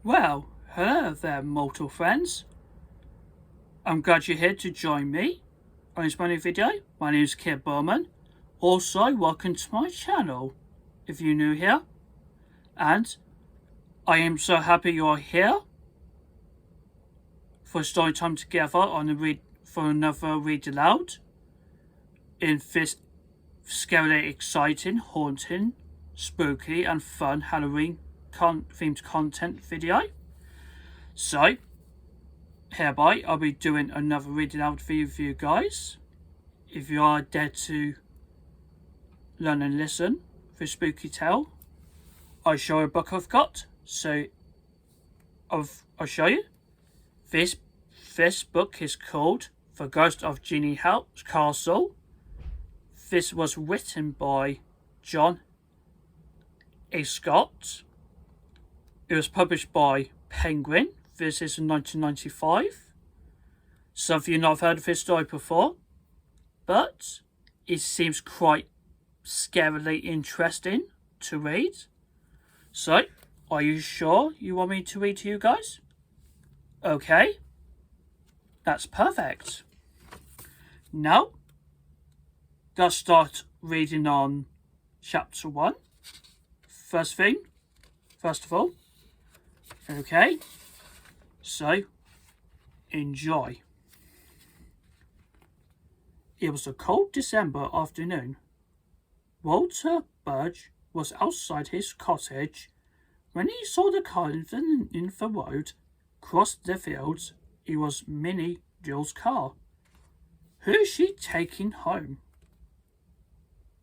Well, hello there, mortal friends. I'm glad you're here to join me on this new video. My name is Kid Bowman. Also, welcome to my channel if you're new here. And I am so happy you're here for story time together for another read aloud in this scarily exciting, haunting, spooky and fun Halloween themed content video. So, hereby I'll be doing another reading out video for you guys. If you are there to learn and listen for a spooky tale, I'll show you a book I've got. So I'll show you. This book is called The Ghost of Genny Castle. This was written by John Ascott. It was published by Penguin. This is in 1995. Some of you not have heard of this story before, but it seems quite scarily interesting to read. So, are you sure you want me to read to you guys? Okay, that's perfect. Now, let's start reading on chapter 1. First of all. Okay, so enjoy. It was a cold December afternoon. Walter Burge was outside his cottage when he saw the car in the road cross the fields. It was Minnie Jill's car. Who is she taking home?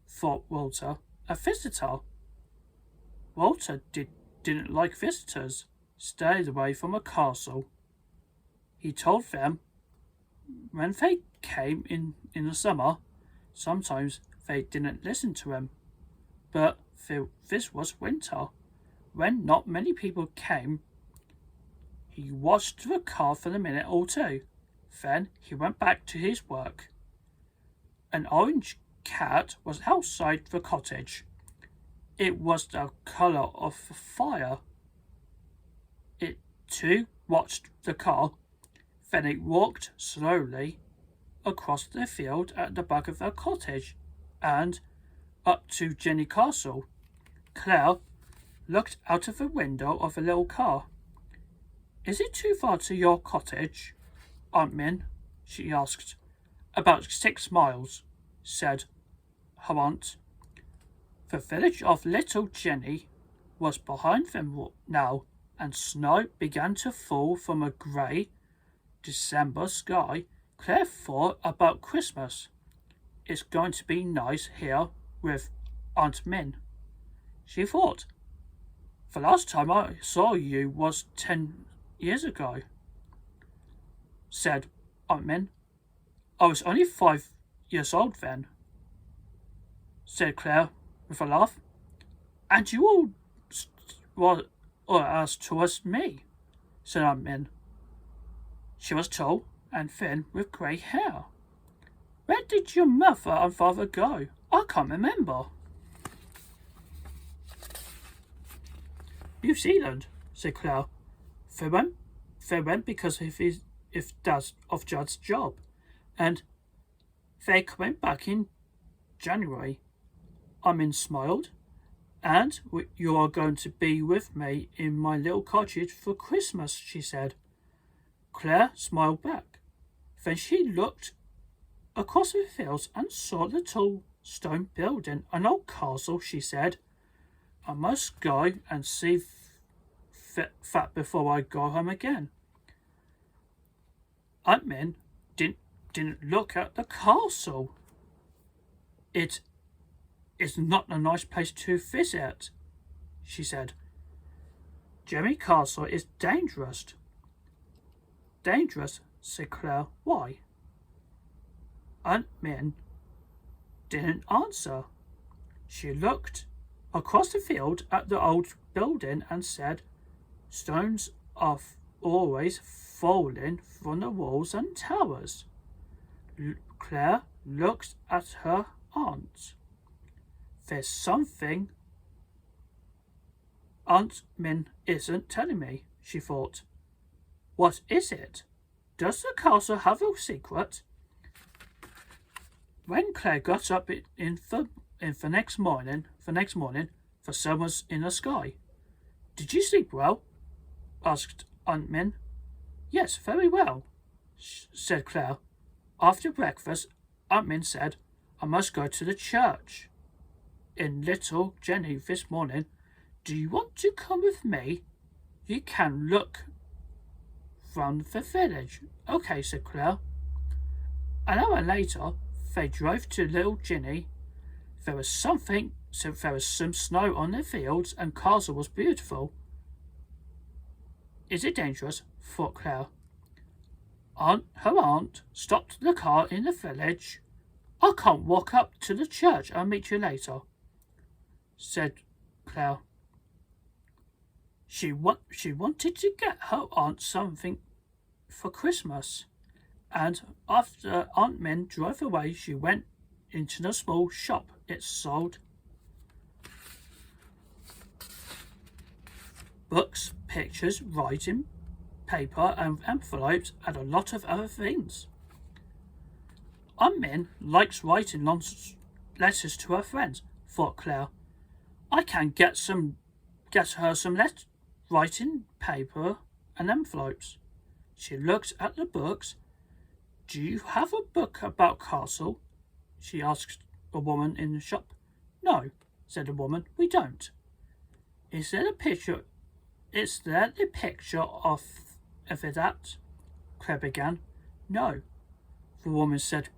Thought Walter. A visitor. Walter didn't like visitors. Stayed away from a castle. He told them when they came in the summer, sometimes they didn't listen to him. But this was winter, when not many people came. He watched the car for a minute or two. Then he went back to his work. An orange cat was outside the cottage. It was the colour of the fire. It too watched the car. Then it walked slowly across the field at the back of the cottage and up to Genny Castle. Claire looked out of the window of the little car. Is it too far to your cottage, Aunt Min? She asked. About 6 miles, said her aunt. The village of Little Genny was behind them now, and snow began to fall from a grey December sky. Claire thought about Christmas. It's going to be nice here with Aunt Min, she thought. The last time I saw you was 10 years ago, said Aunt Min. I was only 5 years old then, said Claire with a laugh. And you all were as tall as me, said Aunt Min. She was tall and thin with grey hair. Where did your mother and father go? I can't remember. New Zealand, said Claire. They went because of Judd's job, and they coming back in January. Armin smiled. And you are going to be with me in my little cottage for Christmas, she said. Claire smiled back. Then she looked across the fields and saw the tall stone building. An old castle, she said. I must go and see that before I go home again. Aunt Min didn't look at the castle. It is not a nice place to visit, she said. Genny Castle is dangerous. Dangerous, said Claire. Why? Aunt Min didn't answer. She looked across the field at the old building and said, stones are always falling from the walls and towers. Claire looked at her aunt. There's something Aunt Min isn't telling me, she thought. What is it? Does the castle have a secret? When Claire got up for next morning, the sun was in the sky. Did you sleep well? Asked Aunt Min. Yes, very well, said Claire. After breakfast, Aunt Min said, I must go to the church in Little Jenny this morning. Do you want to come with me? You can look round the village. Okay, said Claire. An hour later, they drove to Little Jenny. There was some snow on the fields, and Castle was beautiful. Is it dangerous? Thought Claire. Her aunt stopped the car in the village. I can't walk up to the church. I'll meet you later, said Claire. She wanted to get her aunt something for Christmas, and after Aunt Min drove away, she went into the small shop. It sold books, pictures, writing paper, and envelopes, and a lot of other things. Aunt Min likes writing long letters to her friends, thought Claire. I can get her some writing paper and envelopes. She looked at the books. Do you have a book about Castle? She asked a woman in the shop. No, said the woman, we don't. Is there the picture of that? Claire began. No, the woman said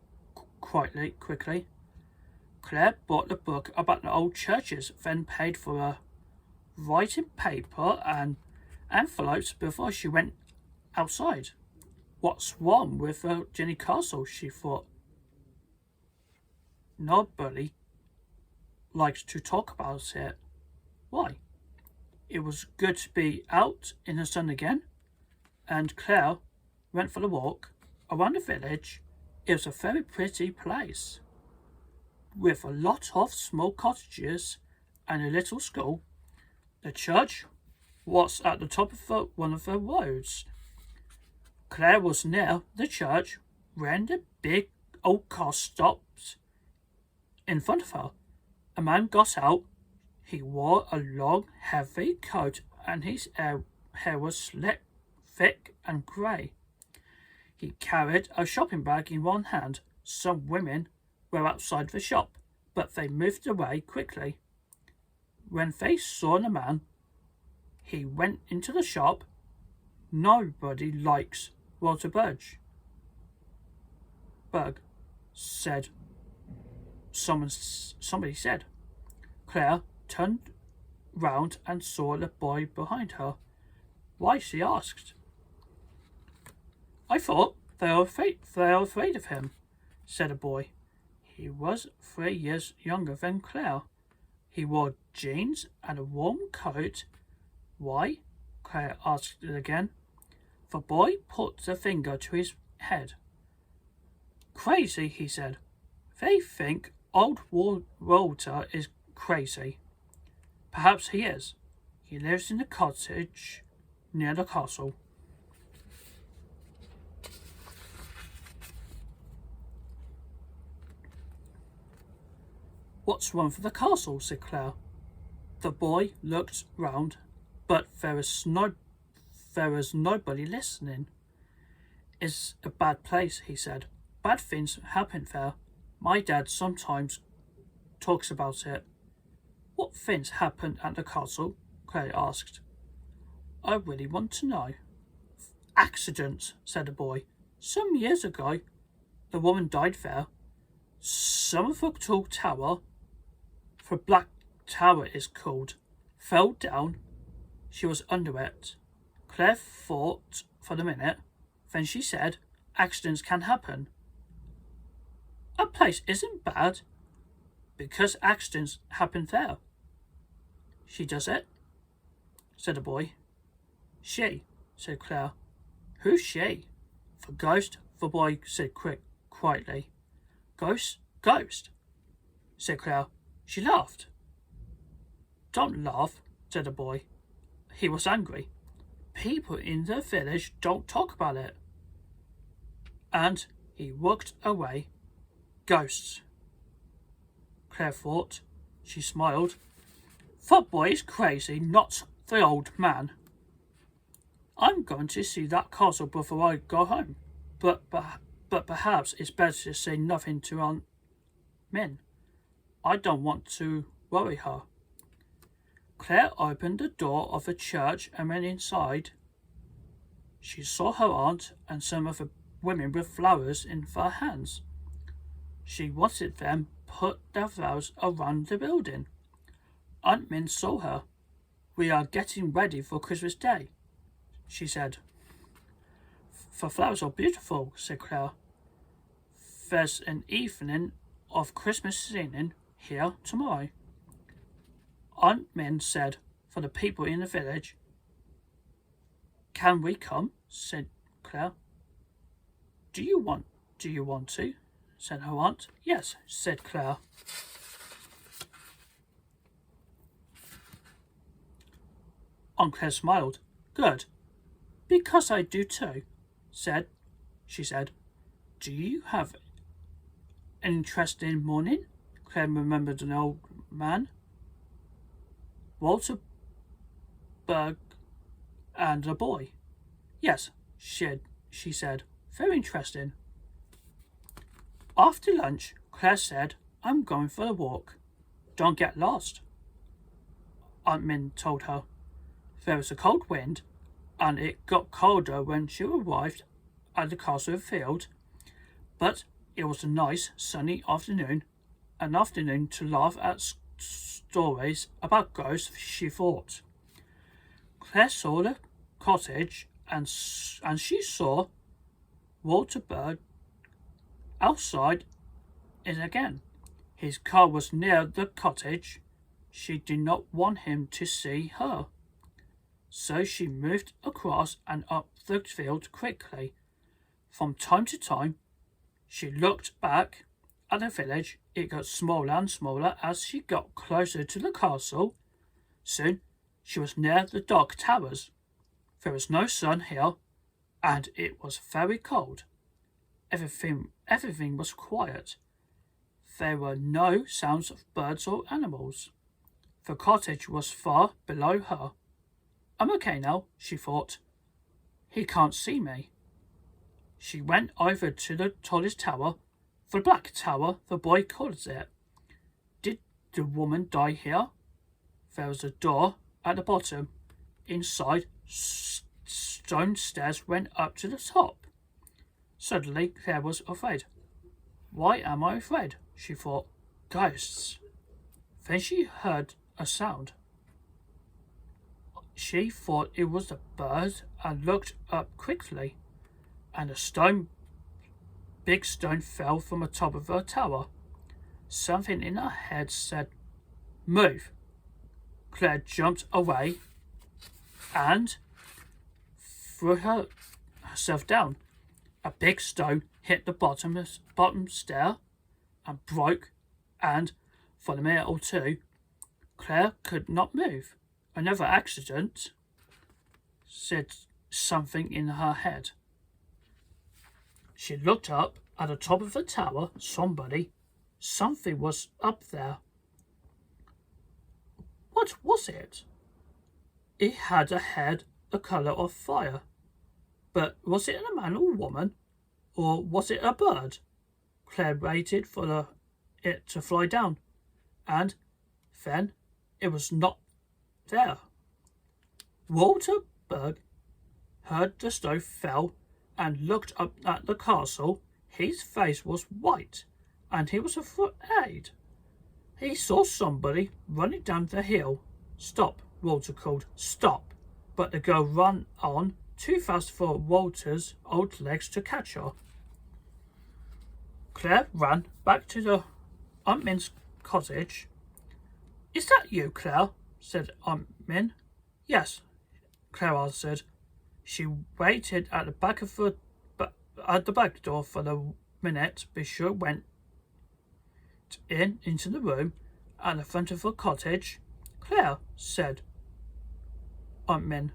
quickly. Claire bought the book about the old churches, then paid for her writing paper and envelopes before she went outside. What's wrong with Genny Castle? She thought. Nobody likes to talk about it. Why? It was good to be out in the sun again, and Claire went for the walk around the village. It was a very pretty place, with a lot of small cottages and a little school. The church was at the top of one of the roads. Claire was near the church when the big old car stopped in front of her. A man got out. He wore a long, heavy coat, and his hair was slick, thick, and grey. He carried a shopping bag in one hand. Some women were outside the shop, but they moved away quickly. When they saw the man, he went into the shop. Nobody likes Walter Berg, said somebody said. Claire turned round and saw the boy behind her. Why? She asked. I thought they are afraid of him, said the boy. He was 3 years younger than Claire. He wore jeans and a warm coat. Why? Claire asked it again. The boy put a finger to his head. Crazy, he said. They think old Walter is crazy. Perhaps he is. He lives in a cottage near the castle. What's wrong with the castle? Said Claire. The boy looked round, but there was nobody listening. It's a bad place, he said. Bad things happen there. My dad sometimes talks about it. What things happened at the castle? Claire asked. I really want to know. Accidents, said the boy. Some years ago, the woman died there. Some of the tall tower, the Black Tower is called, fell down. She was under it. Claire thought for a minute. Then she said, accidents can happen. A place isn't bad because accidents happen there. She does it, said the boy. She, said Claire. Who's she? The ghost, the boy said quietly. Ghost, said Claire. She laughed. Don't laugh, said the boy. He was angry. people in the village don't talk about it. And he walked away. Ghosts. Claire thought. She smiled. That boy is crazy, not the old man. I'm going to see that castle before I go home. But perhaps it's better to say nothing to Aunt Min. I don't want to worry her. Claire opened the door of the church and went inside. She saw her aunt and some of the women with flowers in their hands. She watched them put their flowers around the building. Aunt Min saw her. We are getting ready for Christmas Day, she said. The flowers are beautiful, said Claire. There's an evening of Christmas singing here tomorrow. Aunt Min said, for the people in the village. Can we come? Said Claire. Do you want to? Said her aunt. Yes, said Claire. Aunt Claire smiled. Good. Because I do too, she said. Do you have an interest in mourning? Claire remembered an old man. Walter Berg and a boy. Yes, she said. Very interesting. After lunch, Claire said, I'm going for a walk. Don't get lost, Aunt Min told her. There was a cold wind, and it got colder when she arrived at the castle field, but it was a nice, sunny afternoon, an afternoon to laugh at stories about ghosts, she thought. Claire saw the cottage, and she saw Walter Bird outside it again. His car was near the cottage. She did not want him to see her. So she moved across and up the field quickly. From time to time, she looked back at the village. It got smaller and smaller as she got closer to the castle. Soon, she was near the dark towers. There was no sun here, and it was very cold. Everything was quiet. There were no sounds of birds or animals. The cottage was far below her. I'm okay now, she thought. He can't see me. She went over to the tallest tower, the Black Tower, the boy called it. Did the woman die here? There was a door at the bottom. Inside, stone stairs went up to the top. Suddenly, Claire was afraid. Why am I afraid? She thought. Ghosts. Then she heard a sound. She thought it was a bird and looked up quickly, and a big stone fell from the top of her tower. Something in her head said, Move. Claire jumped away and threw herself down. A big stone hit the bottom stair and broke, and for a minute or two, Claire could not move. Another accident, said something in her head. She looked up at the top of the tower. Something was up there. What was it? It had a head the colour of fire. But was it a man or woman? Or was it a bird? Claire waited for it to fly down. And then it was not there. Walter Berg heard the stone fell and looked up at the castle. His face was white, and he was afraid. He saw somebody running down the hill. Stop, Walter called. Stop. But the girl ran on too fast for Walter's old legs to catch her. Claire ran back to the Aunt Min's cottage. Is that you, Claire? Said Aunt Min. Yes, Claire answered. She waited at the back door for a minute before went into the room at the front of the cottage. Claire, said Aunt Min.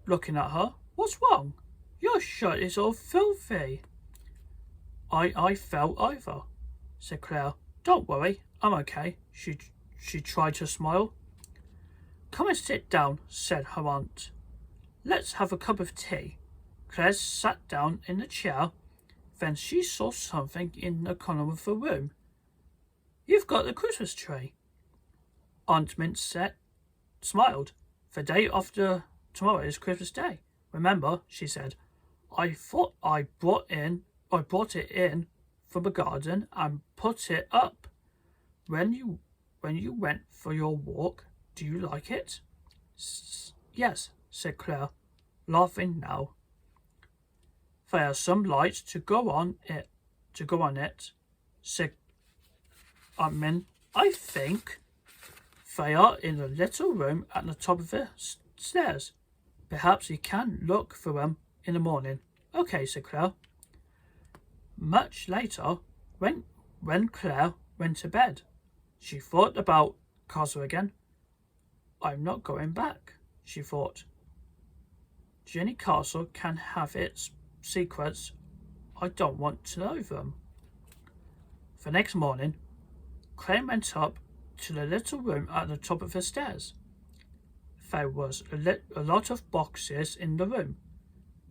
looking at her. What's wrong? Your shirt is all filthy. I fell over, said Claire. Don't worry, I'm okay. She tried to smile. Come and sit down, said her aunt. Let's have a cup of tea. Claire sat down in the chair. Then she saw something in the corner of the room. You've got the Christmas tree. Aunt Mint smiled. The day after tomorrow is Christmas Day. Remember, she said, I thought I brought it in from the garden and put it up. When you went for your walk, do you like it? Yes, said Claire, laughing now. There are some lights to go on it, said Aunt Min. I think they are in a little room at the top of the stairs. Perhaps you can look for them in the morning. Okay, said Claire. Much later, when Claire went to bed, she thought about Castle again. I'm not going back, she thought. Genny Castle can have its secrets. I don't want to know them. The next morning, Claire went up to the little room at the top of the stairs. There was a lot of boxes in the room,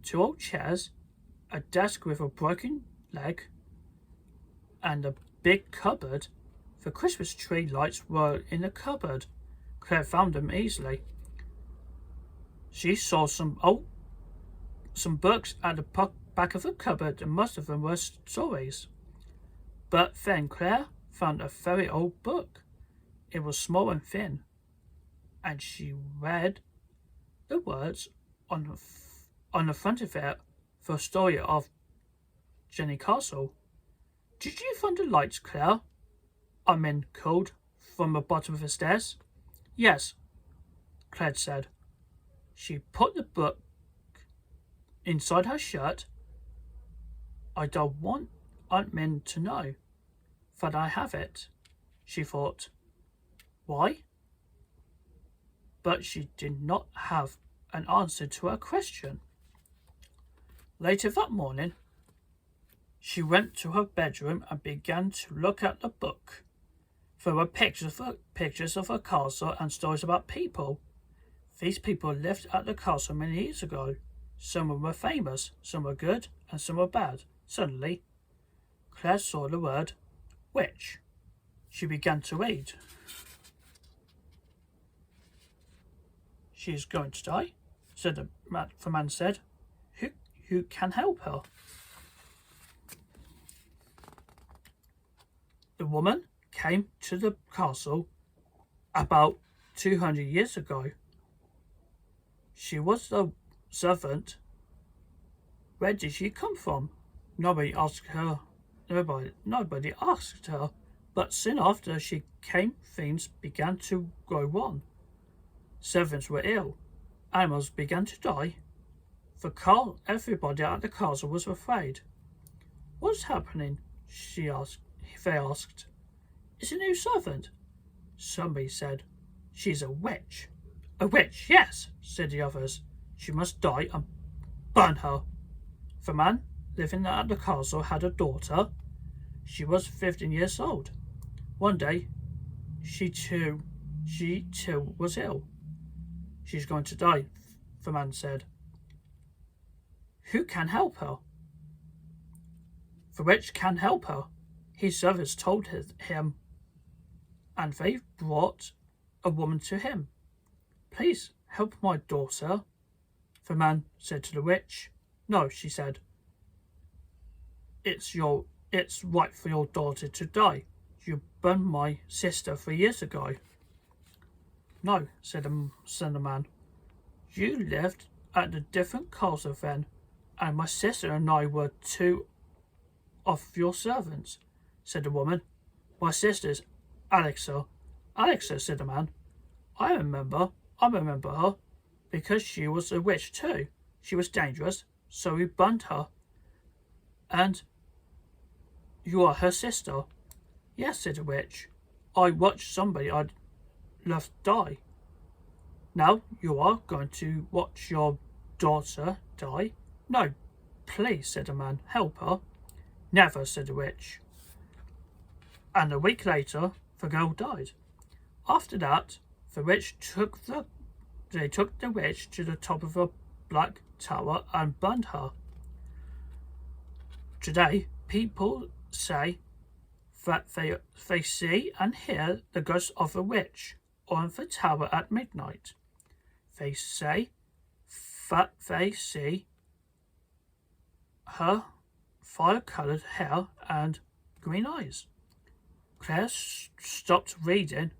2 old chairs, a desk with a broken leg, and a big cupboard. The Christmas tree lights were in the cupboard. Claire found them easily. She saw some books at the back of the cupboard, and most of them were stories. But then Claire found a very old book. It was small and thin, and she read the words on the front of it, the story of Genny Castle. Did you find the lights, Claire? Min called from the bottom of the stairs. Yes, Claire said. She put the book inside her shirt. I don't want Aunt Min to know that I have it, she thought. Why? But she did not have an answer to her question. Later that morning, she went to her bedroom and began to look at the book. There were pictures of a castle and stories about people. These people lived at the castle many years ago. Some were famous, some were good, and some were bad. Suddenly, Claire saw the word witch. She began to read. She is going to die, the man said. Who can help her? The woman came to the castle about 200 years ago. She was a servant. Where did she come from? Nobody asked her, but soon after she came, things began to go wrong. Servants were ill. Animals began to die. Everybody at the castle was afraid. What's happening? They asked. It's a new servant. Somebody said, she's a witch. A witch, yes, said the others. She must die and burn her. The man living at the castle had a daughter. She was 15 years old. One day, she too was ill. She's going to die, the man said. Who can help her? The witch can help her. His servants told him, and they brought a woman to him. Please help my daughter, the man said to the witch. No, she said. It's right for your daughter to die. You burned my sister 3 years ago. No, said the man. You lived at a different castle then, and my sister and I were 2 of your servants, said the woman. My sister's Alexa. Alexa, said the man. I remember her, because she was a witch too. She was dangerous, so we burnt her. And you are her sister? Yes, said the witch. I watched somebody I'd loved die. Now you are going to watch your daughter die? No, please, said the man. Help her. Never, said the witch. And a week later, the girl died. After that, the witch took the witch to the top of a black tower and burned her. Today, people say that they see and hear the ghost of a witch on the tower at midnight. They say that they see her fire-coloured hair and green eyes. Claire stopped reading.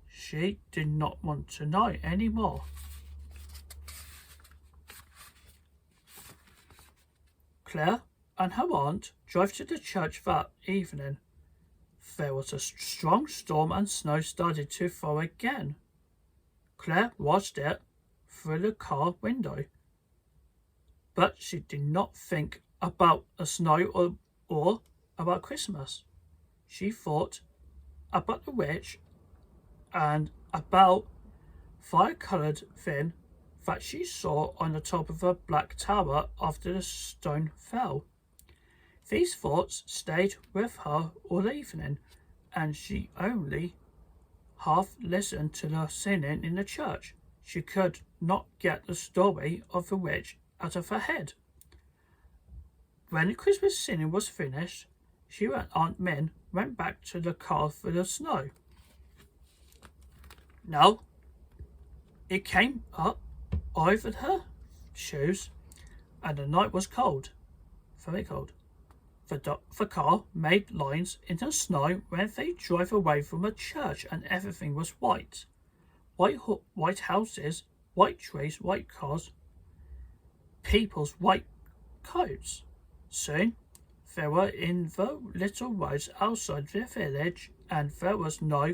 She did not want to know any more. Claire and her aunt drove to the church that evening. There was a strong storm and snow started to fall again. Claire watched it through the car window, but she did not think about the snow or about Christmas. She thought about the witch and about fire-coloured thing that she saw on the top of a black tower after the stone fell. These thoughts stayed with her all evening, and she only half listened to the singing in the church. She could not get the story of the witch out of her head. When the Christmas singing was finished, she and Aunt Min went back to the car through the snow. Now, it came up over her shoes, and the night was cold, very cold. The car made lines in the snow when they drove away from a church, and everything was white. White houses, white trees, white cars, people's white coats. Soon, they were in the little roads outside the village, and there was no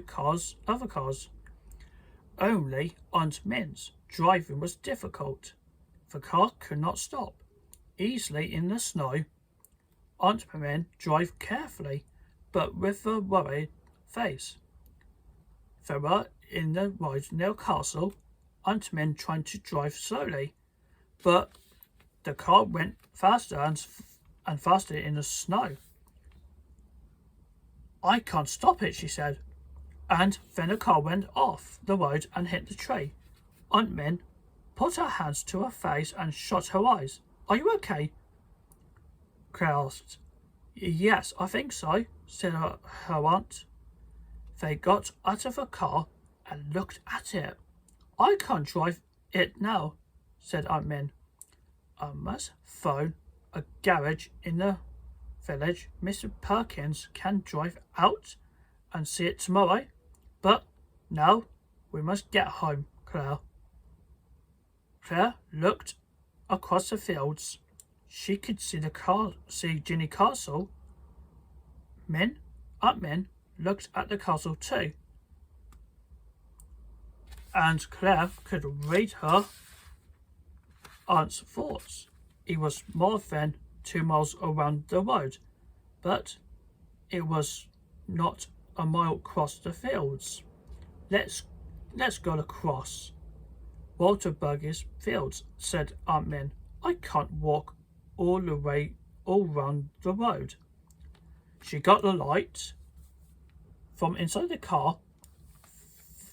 other cars. Only Aunt Min's. Driving was difficult. The car could not stop easily in the snow. Aunt Min drove carefully, but with a worried face. They were in the road near Castle. Aunt Min tried to drive slowly, but the car went faster and faster in the snow. I can't stop it, she said. And then the car went off the road and hit the tree. Aunt Min put her hands to her face and shut her eyes. Are you okay? Claire asked. Yes, I think so, said her aunt. They got out of the car and looked at it. I can't drive it now, said Aunt Min. I must phone a garage in the village. Mr. Perkins can drive out and see it tomorrow. But now we must get home, Claire. Claire looked across the fields. She could see Genny Castle. Aunt Min looked at the castle too, and Claire could read her aunt's thoughts. It was more than 2 miles around the road, but it was not a mile across the fields. Let's go across Walterburg's fields, said Aunt Min. I can't walk all round the road. She got the light from inside the car.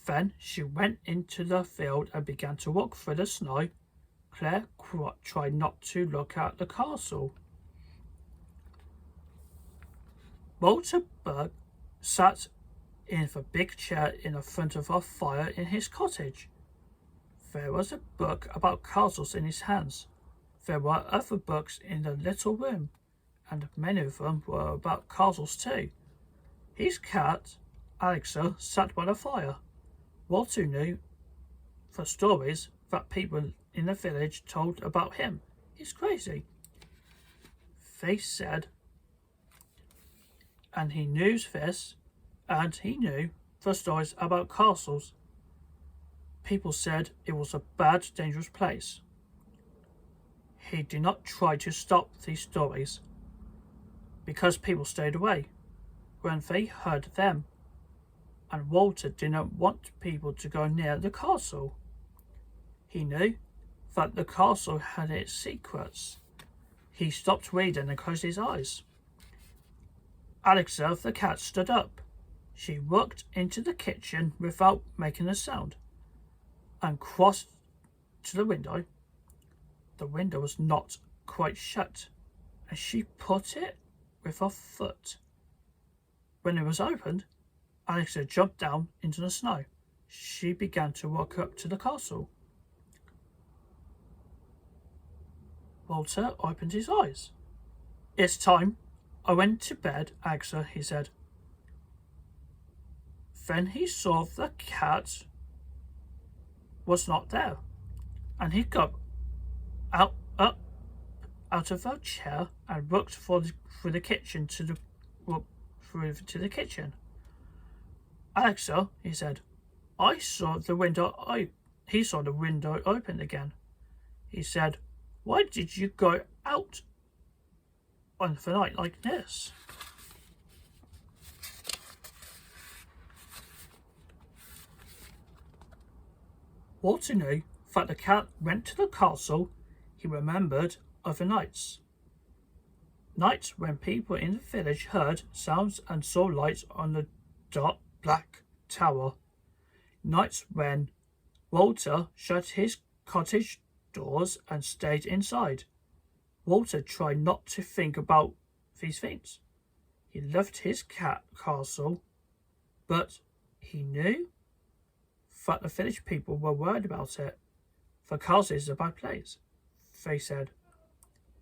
Then she went into the field and began to walk through the snow. Claire tried not to look at the castle. Walterburg sat in the big chair in the front of a fire in his cottage. There was a book about castles in his hands. There were other books in the little room, and many of them were about castles too. His cat, Alexa, sat by the fire. Walter knew the stories that people in the village told about him. He's crazy, they said. And he knew this, and he knew the stories about castles. People said it was a bad, dangerous place. He did not try to stop these stories, because people stayed away when they heard them, and Walter did not want people to go near the castle. He knew that the castle had its secrets. He stopped reading and closed his eyes. Alexa the cat stood up. She walked into the kitchen without making a sound and crossed to the window. The window was not quite shut, and she put it with her foot. When it was opened, Alexa jumped down into the snow. She began to walk up to the castle. Walter opened his eyes. "It's time I went to bed, Alexa," he said. Then he saw the cat was not there, and he got up out of her chair and walked through the kitchen to the kitchen. "Alexa," he said, He saw the window open again. He said, "Why did you go out on the night like this?" Walter knew that the cat went to the castle. He remembered other nights. Nights when people in the village heard sounds and saw lights on the dark black tower. Nights when Walter shut his cottage doors and stayed inside. Walter tried not to think about these things. He loved his castle, but he knew that the village people were worried about it. "The castle is a bad place," they said.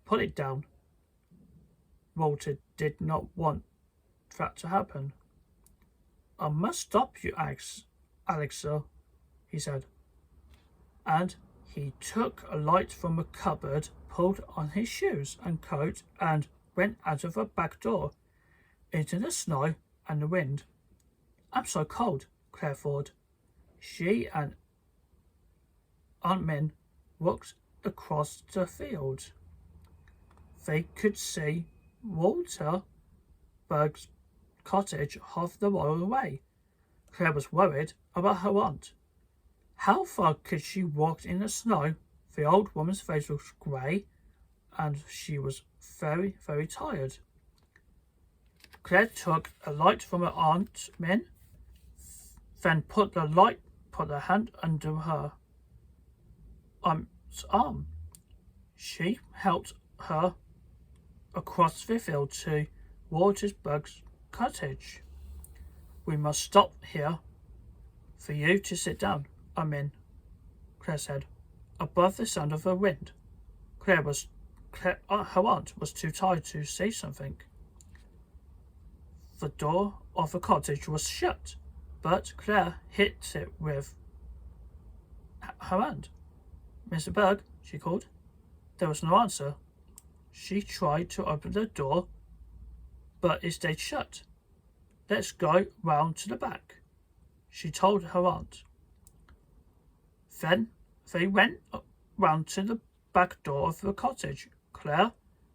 "Put it down." Walter did not want that to happen. "I must stop you, Alexa," he said. And he took a light from a cupboard, pulled on his shoes and coat, and went out of the back door into the snow and the wind. "I'm so cold," Claire thought. She and Aunt Min walked across the field. They could see Walter Berg's cottage half the mile away. Claire was worried about her aunt. How far could she walk in the snow? The old woman's face was grey, and she was very, very tired. Claire took a light from her Aunt Min, then put her hand under her aunt's arm. She helped her across the field to Waltersburg's cottage. "We must stop here for you to sit down, Amin," Claire said, above the sound of the wind. Her aunt was too tired to say something. The door of the cottage was shut, but Claire hit it with her hand. "Mr. Berg," she called. There was no answer. She tried to open the door, but it stayed shut. "Let's go round to the back," she told her aunt. Then they went round to the back door of the cottage. Claire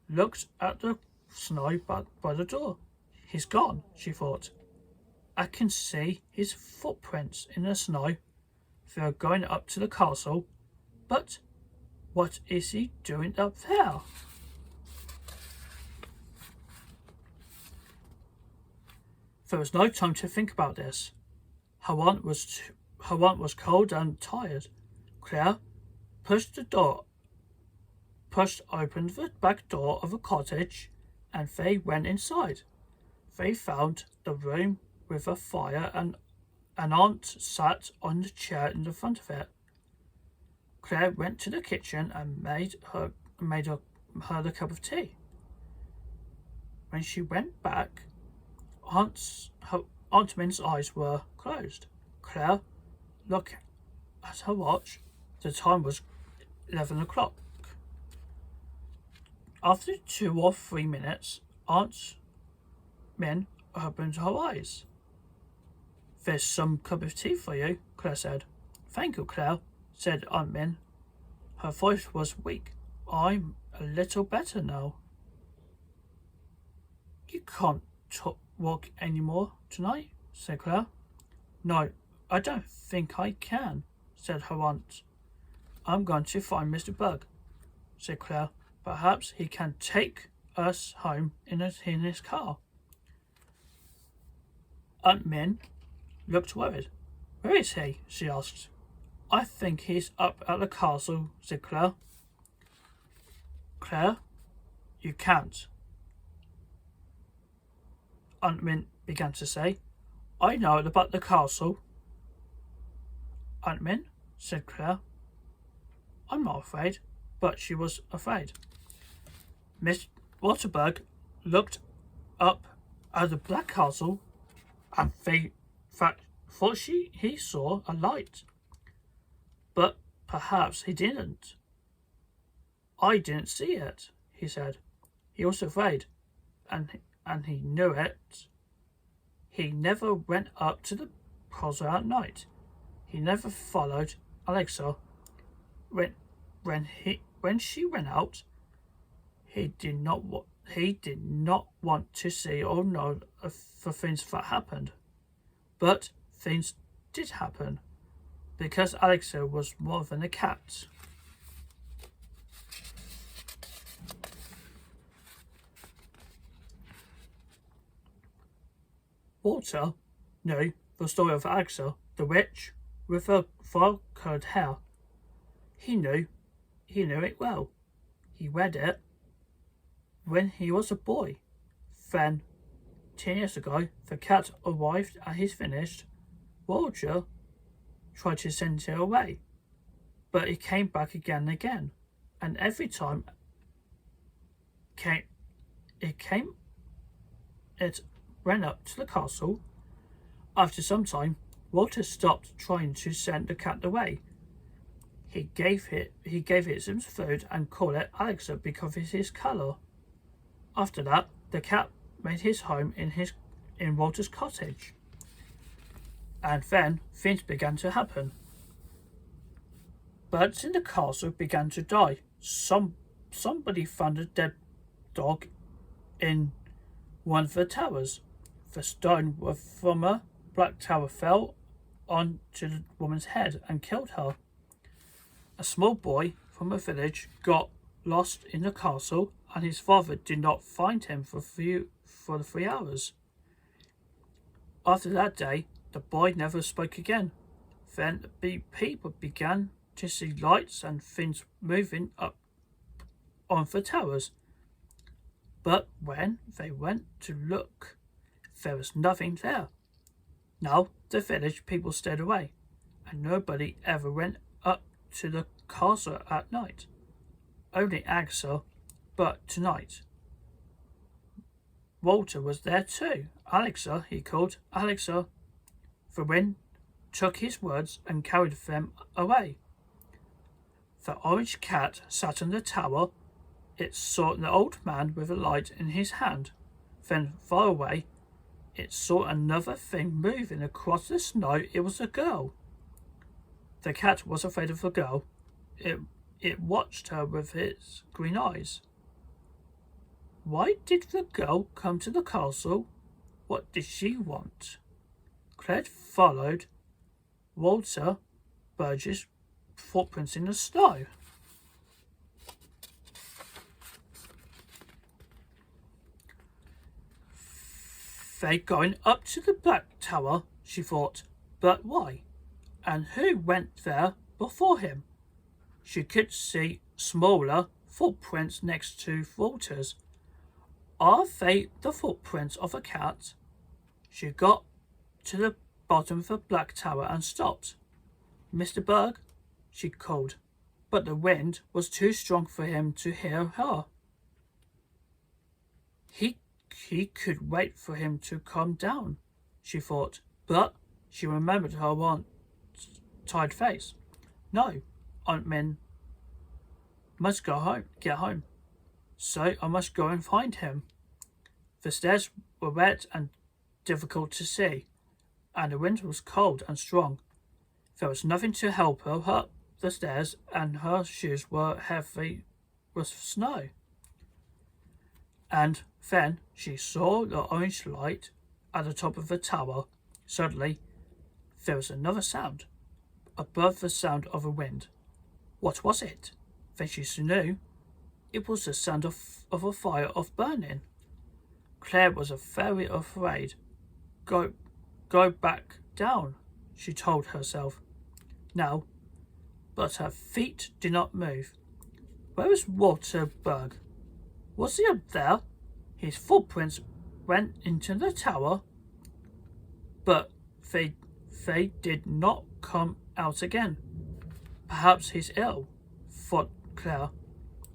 looked at the snow by the door. "He's gone," she thought. "I can see his footprints in the snow. They are going up to the castle. But what is he doing up there?" There was no time to think about this. Her aunt was cold and tired. Claire pushed open the back door of the cottage, and they went inside. They found the room with a fire, and an aunt sat on the chair in the front of it. Claire went to the kitchen and made her a cup of tea. When she went back, Aunt Min's eyes were closed. Claire looked at her watch. The time was 11 o'clock. After 2 or 3 minutes, Aunt Min opened her eyes. "There's some cup of tea for you," Claire said. "Thank you, Claire," said Aunt Min. Her voice was weak. "I'm a little better now." "You can't walk any more tonight," said Claire. "No, I don't think I can," said her aunt. I'm going to find Mr. Bug, said Claire. Perhaps he can take us home in his car. Aunt Min looked worried. Where is he? She asked. I think he's up at the castle, said Claire. Claire, you can't, Aunt Min began to say. I know about the castle. Aunt Min, said Claire. I'm not afraid, but she was afraid. Miss Waterbug looked up at the Black Castle and thought he saw a light. But perhaps he didn't. I didn't see it, he said. He was afraid, and he knew it. He never went up to the castle at night. He never followed Alexa. When she went out, he did not want to see or know of the things that happened. But things did happen, because Alexa was more than a cat. Walter knew the story of Alexa, the witch with the fire-coloured hair. He knew it well. He read it when he was a boy. Then, 10 years ago, the cat arrived and he's finished. Walter tried to send it away, but it came back again and again, and every time it went up to the castle. After some time, Walter stopped trying to send the cat away. He gave it some food and called it Alexa because of his colour. After that, the cat made his home in Walter's cottage. And then things began to happen. Birds in the castle began to die. Somebody found a dead dog in one of the towers. The stone from a black tower fell onto the woman's head and killed her. A small boy from a village got lost in the castle, and his father did not find him for 3 hours. After that day, the boy never spoke again. Then the people began to see lights and things moving up on the towers. But when they went to look, there was nothing there. Now the village people stayed away, and nobody ever went up to the castle at night. Only Alexa, but tonight Walter was there too. Alexa, he called. Alexa. The wind took his words and carried them away. The orange cat sat on the tower. It saw the old man with a light in his hand. Then far away, it saw another thing moving across the snow. It was a girl. The cat was afraid of the girl. It watched her with its green eyes. Why did the girl come to the castle? What did she want? Claire followed Walter Burge's footprints in the snow. They're going up to the Black Tower, she thought. But why? And who went there before him? She could see smaller footprints next to Walter's. Are they the footprints of a cat? She got to the bottom of the Black Tower and stopped. Mr. Bug, she called, but the wind was too strong for him to hear her. He could wait for him to calm down, she thought, but she remembered her tired face. No, Aunt Min must get home. So I must go and find him. The stairs were wet and difficult to see, and the wind was cold and strong. There was nothing to help her up the stairs, and her shoes were heavy with snow. And then she saw the orange light at the top of the tower. Suddenly, there was another sound, above the sound of the wind. What was it? Then she knew. It was the sound of a fire of burning. Claire was very afraid. Go back down, she told herself. Now, but her feet did not move. Where is Walter Berg? Was he up there? His footprints went into the tower, but they did not come out again. Perhaps he's ill, thought Claire.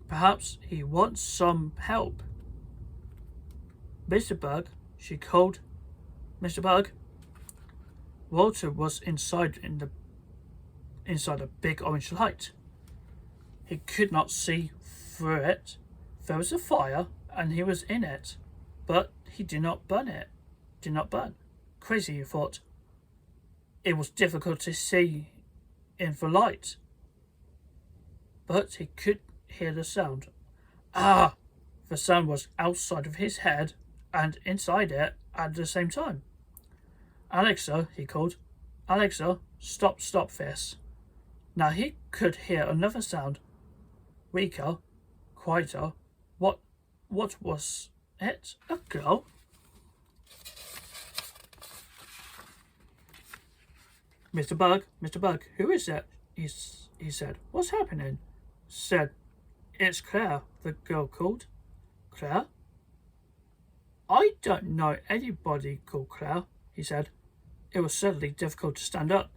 Perhaps he wants some help. Mr. Berg, she called. Mr. Berg. Walter was inside a big orange light. He could not see through it. There was a fire, and he was in it, but he did not burn it. Did not burn. Crazy, he thought. It was difficult to see in the light, but he could hear the sound. Ah! The sound was outside of his head and inside it at the same time. Alexa, he called. Alexa, stop this. Now he could hear another sound. Weaker, quieter. What was it? A girl? Mr. Berg, who is it? He said. What's happening? Said, it's Claire, the girl called. Claire? I don't know anybody called Claire, he said. It was certainly difficult to stand up.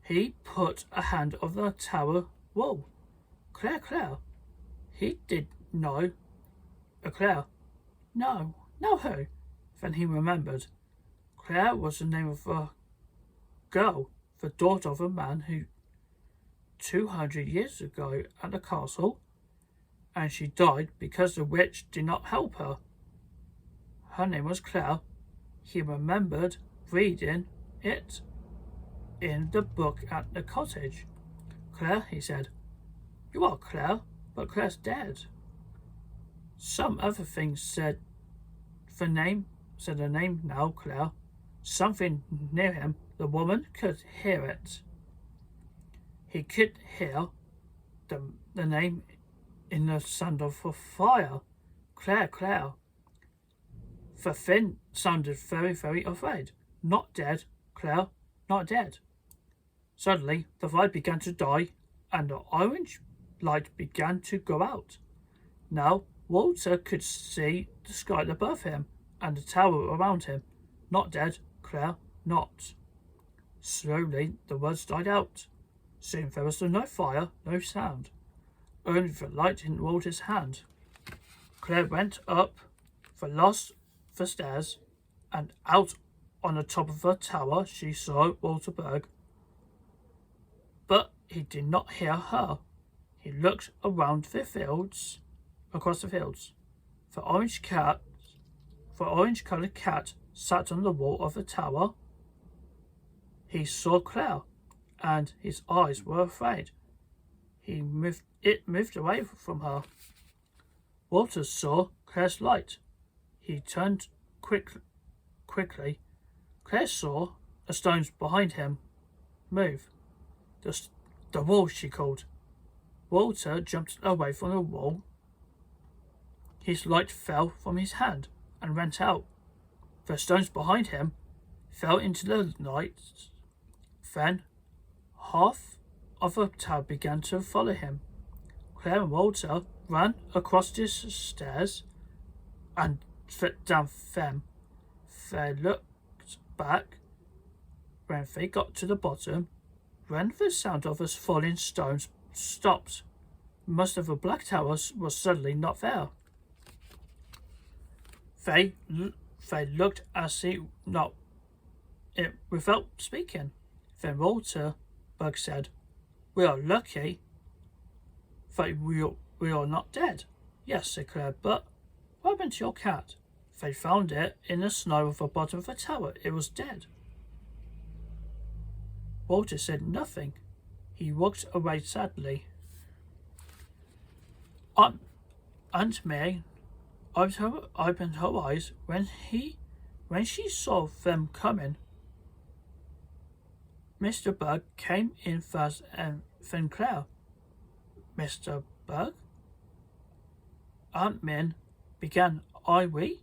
He put a hand on the tower wall. Claire. He did know. A Claire. No who? Then he remembered. Claire was the name of a girl, the daughter of a man who 200 years ago at the castle, and she died because the witch did not help her. Her name was Claire. He remembered reading it in the book at the cottage. Claire, he said. You are Claire, but Claire's dead. Some other things said the name now, Claire. Something near him. The woman could hear it. He could hear the name in the sound of a fire. Claire. The thing sounded very, very afraid. Not dead, Claire, not dead. Suddenly, the fire began to die, and the orange light began to go out. Now, Walter could see the sky above him, and the tower around him. Not dead, Claire, not. Slowly, the words died out. Soon there was no fire, no sound. Only the light in Walter's hand. Claire went up the stairs, and out on the top of the tower she saw Walter Berg. But he did not hear her. He looked around the fields, across the fields. The orange-coloured cat sat on the wall of the tower. He saw Claire, and his eyes were afraid. It moved away from her. Walter saw Claire's light. He turned quickly. Claire saw the stones behind him move. The wall, she called. Walter jumped away from the wall. His light fell from his hand and went out. The stones behind him fell into the night. Then half of the tower began to follow him. Claire and Walter ran across the stairs and down them. They looked back when they got to the bottom. When the sound of the falling stones stopped, most of the black towers was suddenly not there. They looked as if not it without speaking. Then Walter Berg said, "We are lucky that we are not dead." "Yes," said Claire, "but what happened to your cat?" "They found it in the snow at the bottom of the tower. It was dead." Walter said nothing. He walked away sadly. Aunt May opened her eyes when she saw them coming. Mr. Berg came in first, and Then Claire, Mr. Berg? Aunt Min began, "I we?"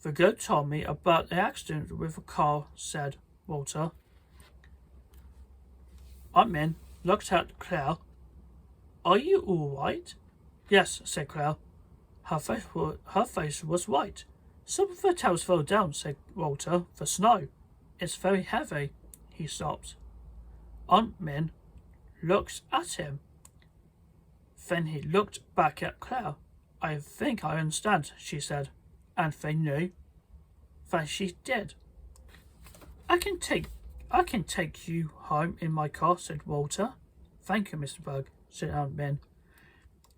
"The girl told me about the accident with the car," said Walter. Aunt Min looked at Claire. "Are you all right?" "Yes," said Claire. Her face was white. "Some of the towels fell down," said Walter. "The snow. It's very heavy." He stopped. Aunt Min looked at him. Then he looked back at Claire. "I think I understand," she said. And they knew that she did. I can take you home in my car," said Walter. "Thank you, Mr. Berg," said Aunt Min.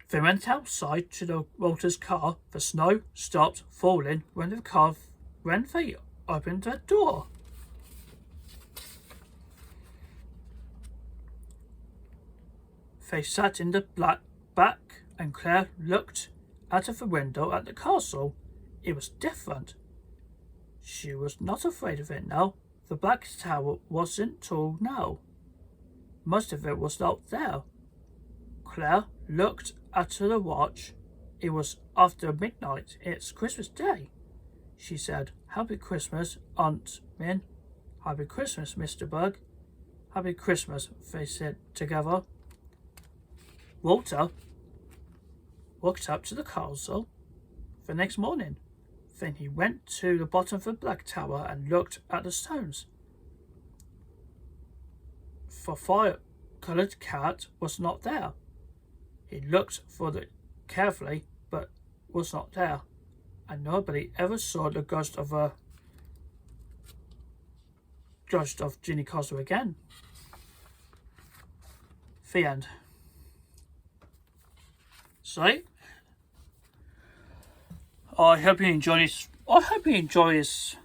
They went outside to Walter's car. The snow stopped falling when they opened the door. They sat in the back, and Claire looked out of the window at the castle. It was different. She was not afraid of it now. The black tower wasn't tall now. Most of it was not there. Claire looked at the watch. It was after midnight. "It's Christmas Day," she said. "Happy Christmas, Aunt Min." "Happy Christmas, Mr. Berg." "Happy Christmas," they said together. Walter walked up to the castle the next morning. Then he went to the bottom of the black tower and looked at the stones. The fire-coloured cat was not there. He looked for it carefully, but was not there, and nobody ever saw the ghost of Genny Castle again. The end. So, I hope you enjoy this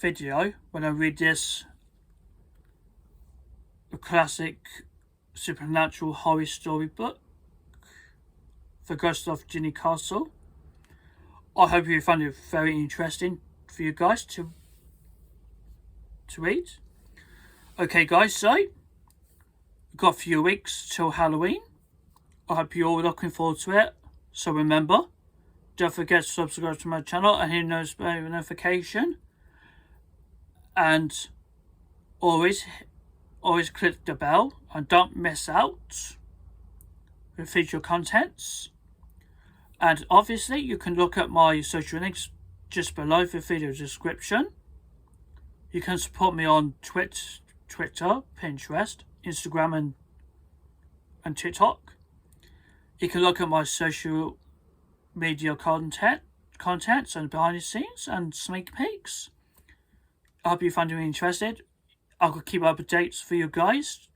video when I read this classic supernatural horror story book, The Ghost of Genny Castle. I hope you found it very interesting for you guys to read. Okay guys, so we've got a few weeks till Halloween. I hope you're all looking forward to it. So remember, don't forget to subscribe to my channel and hit the notification. And always click the bell and don't miss out with future contents. And obviously you can look at my social links just below the video description. You can support me on Twitter, Pinterest, Instagram and TikTok. You can look at my social media contents and behind the scenes and sneak peeks. I hope you find it interested. I'll keep up updates for you guys.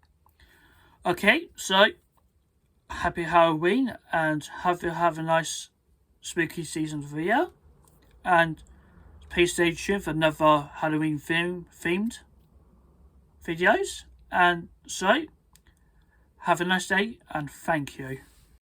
Okay, so happy Halloween and have a nice spooky season of the year. And please stay tuned for another Halloween themed videos. And so, have a nice day and thank you.